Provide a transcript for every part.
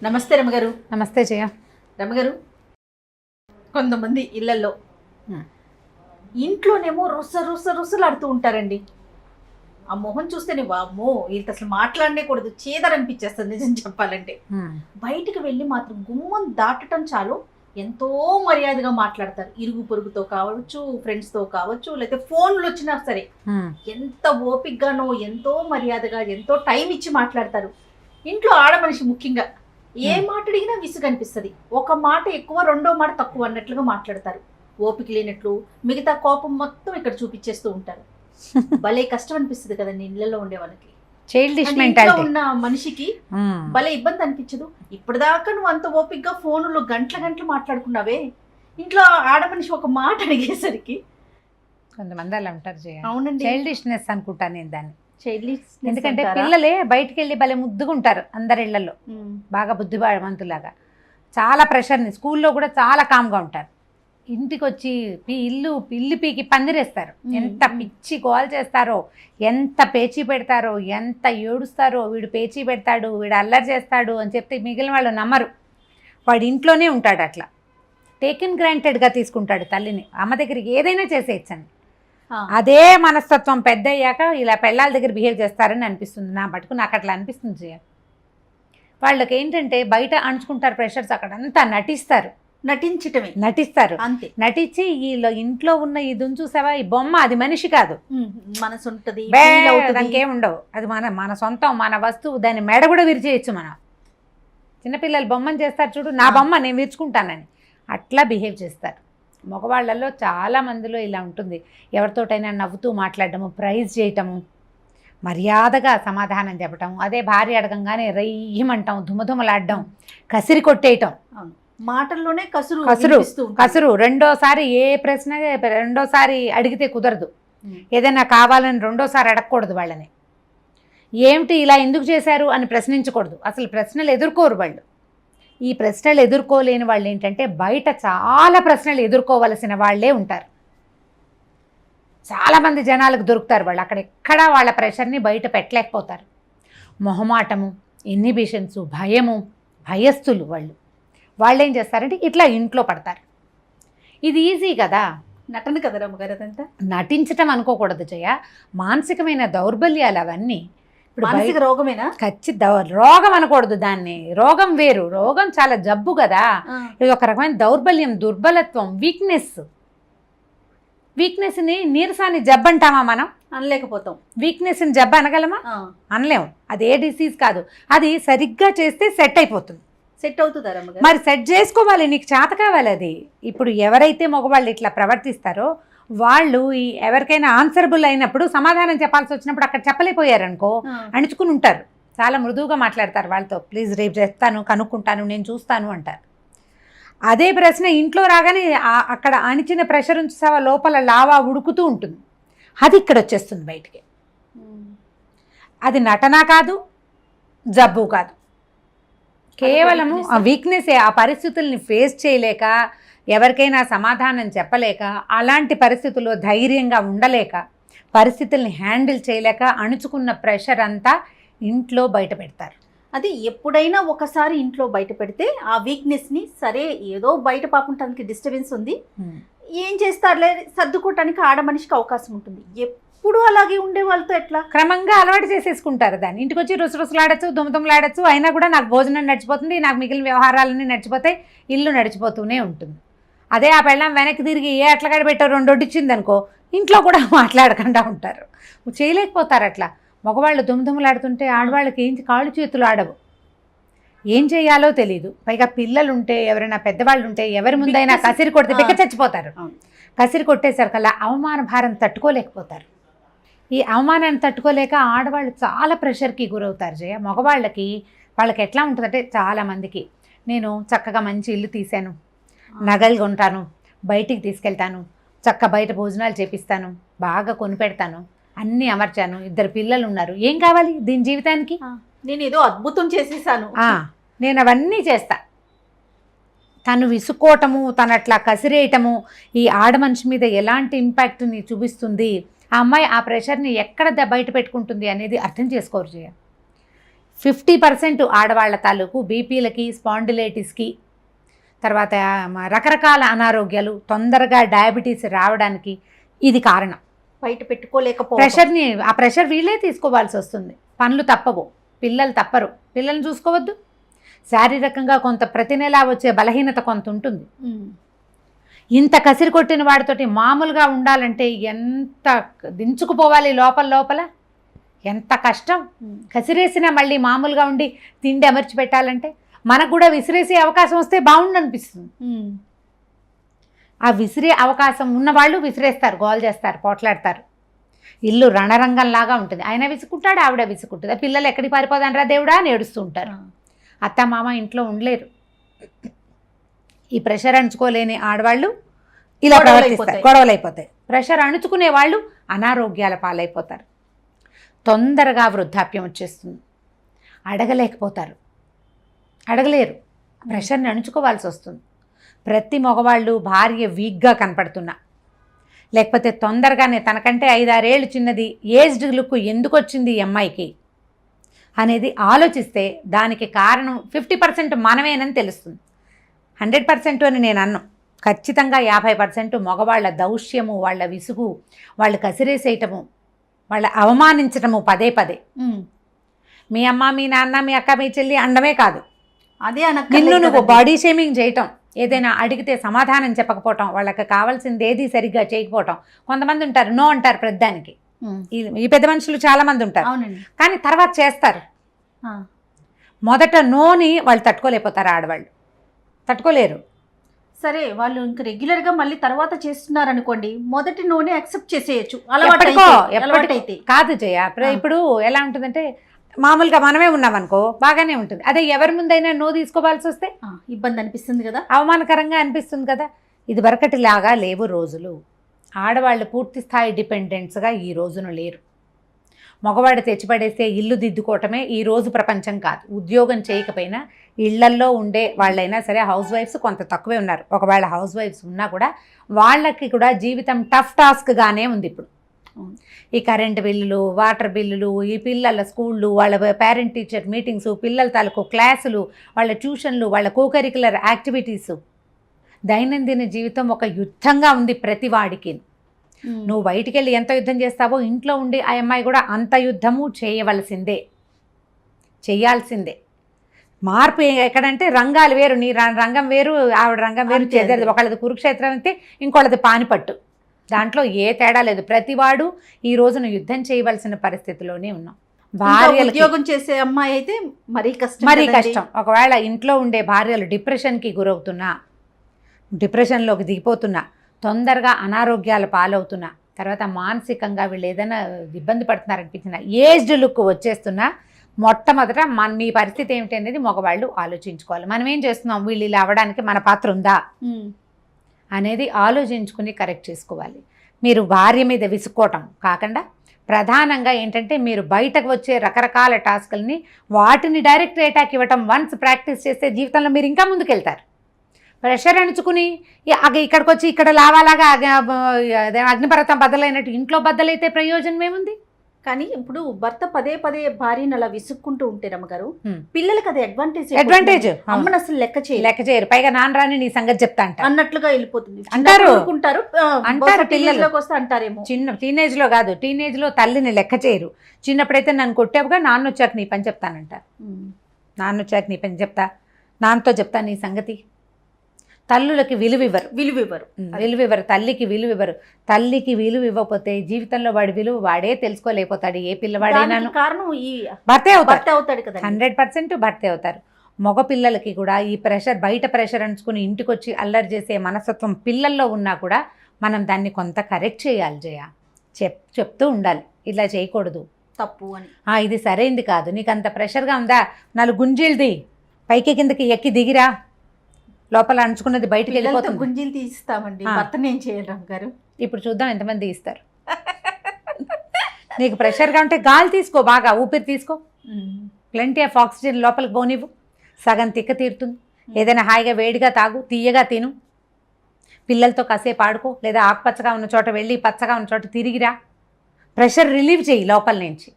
నమస్తే రమగారు. నమస్తే జయ. రమగారు, కొంతమంది ఇళ్లలో ఇంట్లోనేమో రుసలాడుతూ ఉంటారండి. ఆ మొహం చూస్తేనే వామ్మో వీళ్ళతో అసలు మాట్లాడనే కూడదు, చేదరనిపించేస్తుంది నిజం చెప్పాలంటే. బయటికి వెళ్ళి మాత్రం గుమ్మం దాటటం చాలు ఎంతో మర్యాదగా మాట్లాడతారు. ఇరుగు పొరుగుతో కావచ్చు, ఫ్రెండ్స్తో కావచ్చు, లేకపోతే ఫోన్లు వచ్చినా సరే ఎంత ఓపికగానో ఎంతో మర్యాదగా ఎంతో టైం ఇచ్చి మాట్లాడతారు. ఇంట్లో ఆడమనిషి ముఖ్యంగా ఏ మాట అడిగినా విసుగు అనిపిస్తుంది. ఒక మాట ఎక్కువ, రెండో మాట తక్కువ అన్నట్లుగా మాట్లాడతారు. ఓపిక లేనట్లు మిగతా కోపం మొత్తం ఇక్కడ చూపించేస్తూ ఉంటారు. భలే కష్టం అనిపిస్తుంది కదండి ఇళ్లలో ఉండే వాళ్ళకి. ఉన్న మనిషికి భలే ఇబ్బంది అనిపించదు? ఇప్పటిదాకా నువ్వు అంత ఓపికగా ఫోన్లో గంటలు మాట్లాడుకున్నావే, ఇంట్లో ఆడమనిషి ఒక మాట అడిగేసరికి కొంతమంది అలా ఉంటారు. అవునండి, చైల్డిష్నెస్ అనుకుంటాను నేను దాన్ని. ఎందుకంటే పిల్లలే బయటికి వెళ్ళి భలే ముద్దుగా ఉంటారు అందరి ఇళ్లలో, బాగా బుద్ధిమంతులాగా. చాలా ప్రెషర్ని, స్కూల్లో కూడా చాలా కామ్గా ఉంటారు. ఇంటికి వచ్చి ఇల్లు పీకి పందిరేస్తారు. ఎంత పిచ్చి గోల్ చేస్తారో, ఎంత పేచీ పెడతారో, ఎంత ఏడుస్తారో. వీడు పేచీ పెడతాడు, వీడు అల్లరి చేస్తాడు అని చెప్తే మిగిలిన వాళ్ళు నమ్మరు. వాడు ఇంట్లోనే ఉంటాడు, అట్లా టేకెన్ గ్రాంటెడ్గా తీసుకుంటాడు తల్లిని. అమ్మ దగ్గరికి ఏదైనా చేసేయచ్చని. అదే మనస్తత్వం పెద్ద అయ్యాక ఇలా పెళ్ళాల దగ్గర బిహేవ్ చేస్తారని అనిపిస్తుంది నా మటుకు. నాకు అట్లా అనిపిస్తుంది జయ. వాళ్ళకి ఏంటంటే బయట అణుచుకుంటారు ప్రెషర్స్, అక్కడంతా నటిస్తారు అంతే. నటించి ఇంట్లో ఉన్న ఇది చూసావా, ఈ బొమ్మ అది మనిషి కాదు, మనసు ఉంటుంది, దానికి ఏముండవు. అది మన సొంతం, మన వస్తువు. దాన్ని మెడ కూడా విరిచేయచ్చు మనం. చిన్నపిల్లలు బొమ్మను చేస్తారు చూడు, నా బొమ్మ నేను విరుచుకుంటానని అట్లా బిహేవ్ చేస్తారు. మగవాళ్ళల్లో చాలా మందిలో ఇలా ఉంటుంది. ఎవరితోటైనా నవ్వుతూ మాట్లాడటము, ప్రైజ్ చేయటము, మర్యాదగా సమాధానం చెప్పటం. అదే భార్య అడగంగానే రయ్యమంటాం, ధుమధుమలాడడం, కసిరి కొట్టేయటం. మాటల్లోనే కసురు. రెండోసారి ఏ ప్రశ్న రెండోసారి అడిగితే కుదరదు. ఏదైనా కావాలని రెండోసారి అడగకూడదు వాళ్ళని. ఏమిటి ఇలా ఎందుకు చేశారు అని ప్రశ్నించకూడదు. అసలు ప్రశ్నలు ఎదుర్కోరు వాళ్ళు. ఈ ప్రశ్నలు ఎదుర్కోలేని వాళ్ళు ఏంటంటే బయట చాలా ప్రశ్నలు ఎదుర్కోవలసిన వాళ్ళే ఉంటారు. చాలామంది జనాలకు దొరుకుతారు వాళ్ళు. అక్కడెక్కడా వాళ్ళ ప్రెషర్ని బయట పెట్టలేకపోతారు. మొహమాటము, ఇన్హిబిషన్స్, భయము, భయస్థులు వాళ్ళు ఏం చేస్తారంటే ఇట్లా ఇంట్లో పడతారు. ఇది ఈజీ కదా, నటన కదా రమ్మగారు. అదంతా నటించటం అనుకోకూడదు జయ. మానసికమైన దౌర్బల్యాలు అవన్నీ. ఇప్పుడు మానసిక రోగమేనా? రోగం అనకూడదు దాన్ని. రోగం వేరు, రోగం చాలా జబ్బు కదా. ఇది ఒక రకమైన దౌర్బల్యం, దుర్బలత్వం, వీక్నెస్ని నీరసాన్ని జబ్బు అంటామా మనం? అనలేకపోతాం. వీక్నెస్ని జబ్బు అనగలమా? అనలేము. అది ఏ డిసీజ్ కాదు. అది సరిగ్గా చేస్తే సెట్ అయిపోతుంది. సెట్ అవుతుందా? మరి సెట్ చేసుకోవాలి, నీకు చేత కావాలి అది. ఇప్పుడు ఎవరైతే మగవాళ్ళు ఇట్లా ప్రవర్తిస్తారో వాళ్ళు ఎవరికైనా ఆన్సరబుల్ అయినప్పుడు, సమాధానం చెప్పాల్సి వచ్చినప్పుడు అక్కడ చెప్పలేకపోయారనుకో, అణుచుకుని ఉంటారు. చాలా మృదువుగా మాట్లాడతారు వాళ్ళతో. ప్లీజ్ రేపు చేస్తాను, కనుక్కుంటాను, నేను చూస్తాను అంటారు. అదే ప్రశ్న ఇంట్లో రాగానే అక్కడ అణిచిన ప్రెషర్ ఉంచావా లోపల లావా ఉడుకుతూ ఉంటుంది. అది ఇక్కడ వచ్చేస్తుంది బయటికి. అది నటన కాదు, జబ్బు కాదు, కేవలము ఆ వీక్నెస్. ఆ పరిస్థితుల్ని ఫేస్ చేయలేక, ఎవరికైనా సమాధానం చెప్పలేక, అలాంటి పరిస్థితుల్లో ధైర్యంగా ఉండలేక, పరిస్థితుల్ని హ్యాండిల్ చేయలేక అణుచుకున్న ప్రెషర్ అంతా ఇంట్లో బయట పెడతారు. అది ఎప్పుడైనా ఒకసారి ఇంట్లో బయట పెడితే ఆ వీక్నెస్ని, సరే ఏదో బయట పాపం తనకి డిస్టర్బెన్స్ ఉంది, ఏం చేస్తారులే సర్దుకోవటానికి ఆడమనిషికి అవకాశం ఉంటుంది. ఎప్పుడు అలాగే ఉండే వాళ్ళతో ఎట్లా? క్రమంగా అలవాటు చేసేసుకుంటారు దాన్ని. ఇంటికి వచ్చి రుసరుసలాడచ్చు, దుమదుమలాడచ్చు, అయినా కూడా నాకు భోజనం నడిచిపోతుంది, నాకు మిగిలిన వ్యవహారాలన్నీ నడిచిపోతాయి, ఇల్లు నడిచిపోతూనే ఉంటుంది. అదే ఆ పెళ్ళాం వెనక్కి తిరిగి ఏ అట్లగాడ పెట్టారు రెండు వడ్డిచ్చింది అనుకో, ఇంట్లో కూడా మాట్లాడకుండా ఉంటారు. చేయలేకపోతారు అట్లా. మగవాళ్ళు దుమదుమలాడుతుంటే ఆడవాళ్ళకి ఏం కాళ్ళు చేతులు ఆడవు, ఏం చేయాలో తెలియదు. పైగా పిల్లలు ఉంటే, ఎవరైనా పెద్దవాళ్ళు ఉంటే, ఎవరి ముందైనా కసిరి కొడితే పిక్క చచ్చిపోతారు. కసిరి కొట్టేసరికల్లా అవమాన భారం తట్టుకోలేకపోతారు. ఈ అవమానాన్ని తట్టుకోలేక ఆడవాళ్ళు చాలా ప్రెషర్కి గురవుతారు జయ. మగవాళ్ళకి వాళ్ళకి ఎట్లా ఉంటుందంటే, చాలామందికి నేను చక్కగా మంచి ఇల్లు తీశాను, నగలు కొంటాను, బయటికి తీసుకెళ్తాను, బయట భోజనాలు చేపిస్తాను, బాగా కొనిపెడతాను, అన్నీ అమర్చాను, 2 పిల్లలు ఉన్నారు, ఏం కావాలి దీని జీవితానికి? నేను ఏదో అద్భుతం చేసేసాను, నేను అవన్నీ చేస్తా. తను విసుకోవటము, తను అట్లా కసిరేయటము ఈ ఆడమనిషి మీద ఎలాంటి ఇంపాక్ట్ని చూపిస్తుంది, ఆ అమ్మాయి ఆ ప్రెషర్ని ఎక్కడ బయట పెట్టుకుంటుంది అనేది అర్థం చేసుకోరు జయ. 50% ఆడవాళ్ల తాలూకు బీపీలకి, స్పాండిలైటిస్కి, తర్వాత రకరకాల అనారోగ్యాలు, తొందరగా డయాబెటీస్ రావడానికి ఇది కారణం. బయట పెట్టుకోలేకపోవడం, ప్రెషర్ని, ఆ ప్రెషర్ వీళ్ళే తీసుకోవాల్సి వస్తుంది. పనులు తప్పవు, పిల్లలు తప్పరు, పిల్లల్ని చూసుకోవద్దు. శారీరకంగా కొంత ప్రతి నెలా వచ్చే బలహీనత కొంత ఉంటుంది. ఇంత కసిరి కొట్టిన వాడితోటి మామూలుగా ఉండాలంటే ఎంత దించుకుపోవాలి లోపల, ఎంత కష్టం. కసిరేసినా మళ్ళీ మామూలుగా ఉండి తిండి అమర్చి పెట్టాలంటే మనకు కూడా విసిరేసే అవకాశం వస్తే బాగుండు అనిపిస్తుంది. ఆ విసిరే అవకాశం ఉన్నవాళ్ళు విసిరేస్తారు, గోల్ చేస్తారు, పోట్లాడతారు. ఇల్లు రణరంగంలాగా ఉంటుంది. ఆయన విసుకుంటాడు, ఆవిడ విసుకుంటుంది. పిల్లలు ఎక్కడికి పారిపోదానరా దేవుడా అని ఏడుస్తూ ఉంటారు. అత్త మామ ఇంట్లో ఉండలేరు. ఈ ప్రెషర్ అణుచుకోలేని ఆడవాళ్ళు ఇలా ప్రవర్తిస్తారు, గొడవలు అయిపోతాయి. ప్రెషర్ అణుచుకునే వాళ్ళు అనారోగ్యాల పాలైపోతారు. తొందరగా వృద్ధాప్యం వచ్చేస్తుంది. అడగలేకపోతారు, అడగలేరు, ప్రెషర్ని అణుచుకోవాల్సి వస్తుంది. ప్రతి మగవాళ్ళు భార్య వీక్గా కనపడుతున్నా, లేకపోతే తొందరగానే తనకంటే 5-6 ఏళ్ళు చిన్నది ఏజ్డ్ లుక్ ఎందుకు వచ్చింది ఈ అమ్మాయికి అనేది ఆలోచిస్తే దానికి కారణం 50% మనమేనని తెలుస్తుంది. 100% అని నేను అన్నాను. ఖచ్చితంగా 50% మగవాళ్ళ దౌష్యము, వాళ్ళ విసుగు, వాళ్ళు కసిరేసేయటము, వాళ్ళ అవమానించటము పదే పదే. మీ అమ్మ, మీ నాన్న, మీ అక్క, మీ చెల్లి అండమే కాదు, అదే నిన్ను నువ్వు బాడీ షేమింగ్ చేయటం, ఏదైనా అడిగితే సమాధానం చెప్పకపోవటం, వాళ్ళకి కావాల్సింది ఏది సరిగ్గా చేయకపోవటం. కొంతమంది ఉంటారు నో అంటారు ప్రతిదానికి. ఈ పెద్ద మనుషులు చాలా మంది ఉంటారు, కానీ తర్వాత చేస్తారు. మొదట నోని వాళ్ళు తట్టుకోలేకపోతారు, ఆడవాళ్ళు తట్టుకోలేరు. సరే, వాళ్ళు ఇంకా రెగ్యులర్గా మళ్ళీ తర్వాత చేస్తున్నారు అనుకోండి, మొదటి నోనే యాక్సెప్ట్ చేసేయచ్చు. ఎప్పటికైతే కాదు జయ. ఇప్పుడు ఎలా ఉంటుందంటే మామూలుగా మనమే ఉన్నామనుకో బాగానే ఉంటుంది. అదే ఎవరి ముందైనా నో తీసుకోవాల్సి వస్తే ఇబ్బంది అనిపిస్తుంది కదా, అవమానకరంగా అనిపిస్తుంది కదా. ఇది వరకటిలాగా లేవు రోజులు. ఆడవాళ్ళు పూర్తి స్థాయి డిపెండెంట్స్గా ఈ రోజున లేరు. మగవాడు తెచ్చిపడేస్తే ఇల్లు దిద్దుకోవటమే ఈ రోజు ప్రపంచం కాదు. ఉద్యోగం చేయకపోయినా ఇళ్లల్లో ఉండే వాళ్ళైనా సరే, హౌస్ వైఫ్స్ కొంత తక్కువే ఉన్నారు. ఒకవేళ హౌస్ వైఫ్స్ ఉన్నా కూడా వాళ్ళకి కూడా జీవితం టఫ్ టాస్క్గానే ఉంది ఇప్పుడు. ఈ కరెంటు బిల్లులు, వాటర్ బిల్లులు, ఈ పిల్లల స్కూళ్ళు, వాళ్ళ పేరెంట్ టీచర్ మీటింగ్స్, పిల్లల తాలూకు క్లాసులు, వాళ్ళ ట్యూషన్లు, వాళ్ళ కోకరికులర్ యాక్టివిటీసు, దైనందిన జీవితం ఒక యుద్ధంగా ఉంది ప్రతి వాడికి. నువ్వు బయటికి వెళ్ళి ఎంత యుద్ధం చేస్తావో ఇంట్లో ఉండి ఆ అమ్మాయి కూడా అంత యుద్ధము చేయవలసిందే, చెయ్యాల్సిందే. మార్పు ఎక్కడంటే రంగాలు వేరు, నీ రంగం వేరు, ఆవిడ రంగం వేరు చేసేది. ఒకళ్ళది కురుక్షేత్రం అయితే ఇంకోళ్ళది పానిపట్టు. దాంట్లో ఏ తేడా లేదు. ప్రతివాడు ఈ రోజున యుద్ధం చేయవలసిన పరిస్థితిలోనే ఉన్నాం. భార్య ఉద్యోగం చేసే అమ్మాయి అయితే మరీ కష్టం. ఒకవేళ ఇంట్లో ఉండే భార్యలు డిప్రెషన్కి గురవుతున్నా, డిప్రెషన్లోకి దిగిపోతున్నా, తొందరగా అనారోగ్యాల పాలవుతున్నా, తర్వాత మానసికంగా వీళ్ళు ఏదైనా ఇబ్బంది పడుతున్నారనిపించిన, ఏజ్డ్ లుక్ వచ్చేస్తున్నా, మొట్టమొదట మీ పరిస్థితి ఏమిటి అనేది మగవాళ్ళు ఆలోచించుకోవాలి. మనం ఏం చేస్తున్నాం, వీళ్ళు ఇలా అవ్వడానికి మన పాత్ర ఉందా అనేది ఆలోచించుకుని కరెక్ట్ చేసుకోవాలి. మీరు భార్య మీద విసుక్కోవటం కాకుండా ప్రధానంగా ఏంటంటే మీరు బయటకు వచ్చే రకరకాల టాస్కుల్ని వాటిని డైరెక్ట్ అటాక్ ఇవ్వటం వన్స్ ప్రాక్టీస్ చేస్తే జీవితంలో మీరు ఇంకా ముందుకెళ్తారు. ప్రెషర్ అణుచుకుని ఇక్కడికి వచ్చి ఇక్కడ లావాలాగా అగ్నిపర్వతం బద్దలైనట్టు ఇంట్లో బద్దలైతే ప్రయోజనం ఏముంది? కానీ ఇప్పుడు భర్త పదే పదే భార్యను అలా విసుక్కుంటూ ఉంటే రమ్మగారు, పిల్లలకి అది అడ్వాంటేజ్. అమ్మను అసలు లెక్క చేయరు. పైగా నాన్న రాని నీ సంగతి చెప్తా అన్నట్లుగా వెళ్ళిపోతుంది అంటారు. పిల్లల్లోకి వస్తే అంటారేమో. చిన్న టీనేజ్ లో కాదు, టీనేజ్ లో తల్లిని లెక్క చేయరు. చిన్నప్పుడైతే నన్ను కొట్టావుగా, నాన్న వచ్చాక నీ పని చెప్తానంటారు. నాన్న వచ్చాక నీ పని చెప్తా, నాన్నతో చెప్తా నీ సంగతి. తల్లులకి విలువివ్వరు, తల్లికి విలువివ్వరు. తల్లికి విలువ ఇవ్వకపోతే జీవితంలో వాడి విలువ వాడే తెలుసుకోలేకపోతాడు. ఏ పిల్లవాడైనా కారణం ఈ భర్తే అవుతాడు కదా, 100% భర్తే అవుతారు. మగ పిల్లలకి కూడా ఈ ప్రెషర్, బయట ప్రెషర్ అంచుకుని ఇంటికి వచ్చి అల్లరి చేసే మనస్తత్వం పిల్లల్లో ఉన్నా కూడా మనం దాన్ని కొంత కరెక్ట్ చేయాలి. చెప్తూ ఉండాలి, ఇలా చేయకూడదు, తప్పు అని. ఇది సరైంది కాదు, నీకు అంత ప్రెషర్గా ఉందా, 4 గుంజీలది పైకి కిందకి ఎక్కి దిగిరా, లోపల అంచుకున్నది బయటకు వెళ్ళిపోతుంది. గుంజీలు తీస్తామండి, భర్తను ఏం చేయడం గారు. ఇప్పుడు చూద్దాం ఎంతమంది ఇస్తారు. నీకు ప్రెషర్గా ఉంటే గాలి తీసుకో, బాగా ఊపిరి తీసుకో, ప్లెంటీ ఆఫ్ ఆక్సిజన్ లోపలికి పోనివ్వు, సగం తిక్క తీరుతుంది. ఏదైనా హాయిగా వేడిగా తాగు, తీయగా తిను, పిల్లలతో కాసేపు ఆడుకో, లేదా ఆకుపచ్చగా ఉన్న చోట వెళ్ళి పచ్చగా ఉన్న చోట తిరిగిరా. ప్రెషర్ రిలీవ్ చేయి లోపల నుంచి.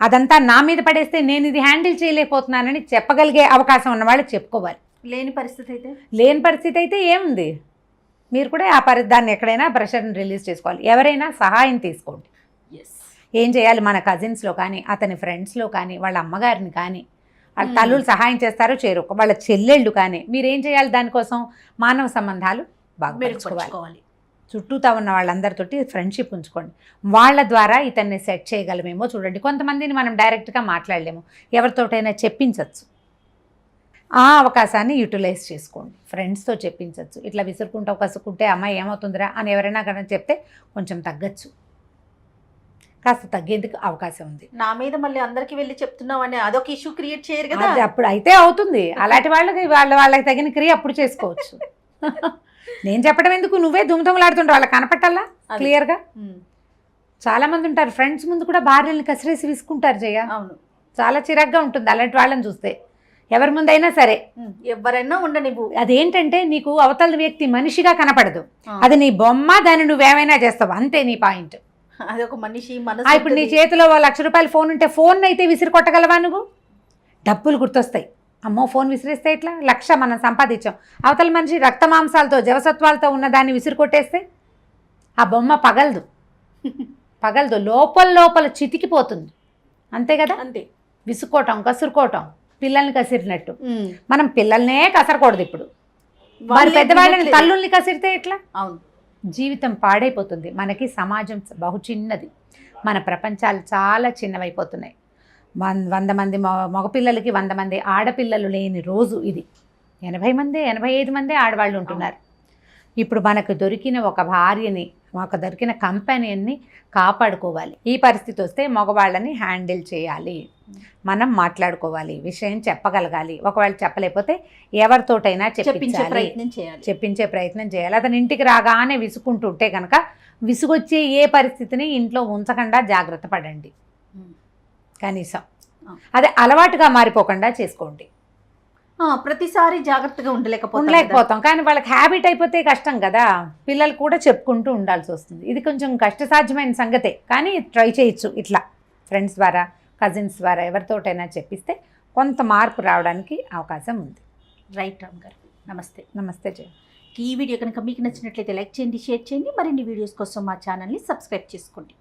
అదంతా నా మీద పడేస్తే నేను ఇది హ్యాండిల్ చేయలేకపోతున్నానని చెప్పగలిగే అవకాశం ఉన్న వాళ్ళు చెప్పుకోవాలి. లేని పరిస్థితి అయితే లేని పరిస్థితి అయితే ఏముంది, మీరు కూడా ఆ దాన్ని ఎక్కడైనా ప్రెషర్ని రిలీజ్ చేసుకోవాలి. ఎవరైనా సహాయం తీసుకోండి. ఏం చేయాలి, మన కజిన్స్లో కానీ అతని ఫ్రెండ్స్లో కానీ వాళ్ళ అమ్మగారిని కానీ వాళ్ళ తల్లులు సహాయం చేస్తారో చేయరు, వాళ్ళ చెల్లెళ్ళు కానీ మీరేం చేయాలి, దానికోసం మానవ సంబంధాలు బాగా పెంచుకోవాలి. చుట్టూతా ఉన్న వాళ్ళందరితోటి ఫ్రెండ్షిప్ ఉంచుకోండి. వాళ్ళ ద్వారా ఇతన్ని సెట్ చేయగలమేమో చూడండి. కొంతమందిని మనం డైరెక్ట్గా మాట్లాడలేము, ఎవరితోటైనా చెప్పించవచ్చు. ఆ అవకాశాన్ని యూటిలైజ్ చేసుకోండి. ఫ్రెండ్స్తో చెప్పించవచ్చు. ఇట్లా విసురుకుంటూ కసుకుంటే అమ్మాయి ఏమవుతుందిరా అని ఎవరైనా కనుక చెప్తే కొంచెం తగ్గచ్చు, కాస్త తగ్గేందుకు అవకాశం ఉంది. నా మీద మళ్ళీ అందరికి వెళ్ళి చెప్తున్నావు అని అదొక ఇష్యూ క్రియేట్ చేయరు కదా. అది అప్పుడు అయితే అవుతుంది. అలాంటి వాళ్ళకి వాళ్ళకి తగిన క్రియ అప్పుడు చేసుకోవచ్చు. నేను చెప్పడం ఎందుకు, నువ్వే దుమ్దుమలాడుతుంటావు, వాళ్ళకి కనపట్టాలా క్లియర్గా. చాలా మంది ఉంటారు ఫ్రెండ్స్ ముందు కూడా భార్యల్ని కసిరేసి విసుకుంటారు జయ. అవును, చాలా చిరాగ్గా ఉంటుంది అలాంటి వాళ్ళని చూస్తే. ఎవరి ముందైనా సరే, ఎవరైనా ఉండనివ్వు. అదేంటంటే నీకు అవతల వ్యక్తి మనిషిగా కనపడదు, అది నీ బొమ్మ, దాన్ని నువ్వేమైనా చేస్తావు అంతే, నీ పాయింట్. అది ఒక మనిషి. ఇప్పుడు నీ చేతిలో ₹1,00,000 ఫోన్ ఉంటే ఫోన్ అయితే విసిరి కొట్టగలవా నువ్వు? డబ్బులు గుర్తొస్తాయి. అమ్మో ఫోన్ విసిరేస్తే ఇట్లా 1,00,000 మనం సంపాదించాం, అవతల మనిషి రక్త మాంసాలతో జవసత్వాలతో ఉన్న దాన్ని విసిరి కొట్టేస్తే ఆ బొమ్మ పగలదు, లోపల చితికిపోతుంది. అంతే కదా. అంతే. విసుకోవటం, కసురుకోవటం, పిల్లల్ని కసిరినట్టు. మనం పిల్లల్నే కసరకూడదు. ఇప్పుడు వారి పెద్దవాళ్ళని తల్లుల్ని కసిరితే ఎట్లా? అవును, జీవితం పాడైపోతుంది. మనకి సమాజం బహు చిన్నది, మన ప్రపంచాలు చాలా చిన్నవైపోతున్నాయి. 100 మంది మగపిల్లలకి 100 మంది ఆడపిల్లలు లేని రోజు ఇది. 80 మంది 85 మంది ఆడవాళ్ళు ఉంటున్నారు. ఇప్పుడు మనకు దొరికిన ఒక భార్యని, మాకు దొరికిన కంపెనీని కాపాడుకోవాలి. ఈ పరిస్థితి వస్తే మగవాళ్ళని హ్యాండిల్ చేయాలి, మనం మాట్లాడుకోవాలి, విషయం చెప్పగలగాలి. ఒకవేళ చెప్పలేకపోతే ఎవరితోటైనా చెప్పించే ప్రయత్నం చేయాలి. అతని ఇంటికి రాగానే విసుకుంటుంటే కనుక విసుగొచ్చే ఏ పరిస్థితిని ఇంట్లో ఉంచకుండా జాగ్రత్త పడండి. కనీసం అదే అలవాటుగా మారిపోకుండా చేసుకోండి. ప్రతిసారి జాగ్రత్తగా ఉండలేకపోతాం, కానీ వాళ్ళకి హ్యాబిట్ అయిపోతే కష్టం కదా. పిల్లలు కూడా చెప్పుకుంటూ ఉండాల్సి వస్తుంది. ఇది కొంచెం కష్టసాధ్యమైన సంగతే, కానీ ట్రై చేయొచ్చు. ఇట్లా ఫ్రెండ్స్ ద్వారా, కజిన్స్ ద్వారా ఎవరితోటైనా చెప్పిస్తే కొంత మార్పు రావడానికి అవకాశం ఉంది. రైట్ రామ్ గారు, నమస్తే. నమస్తే జయ. ఈ వీడియో కనుక మీకు నచ్చినట్లయితే లైక్ చేయండి, షేర్ చేయండి. మరిన్ని వీడియోస్ కోసం మా ఛానల్ని సబ్స్క్రైబ్ చేసుకోండి.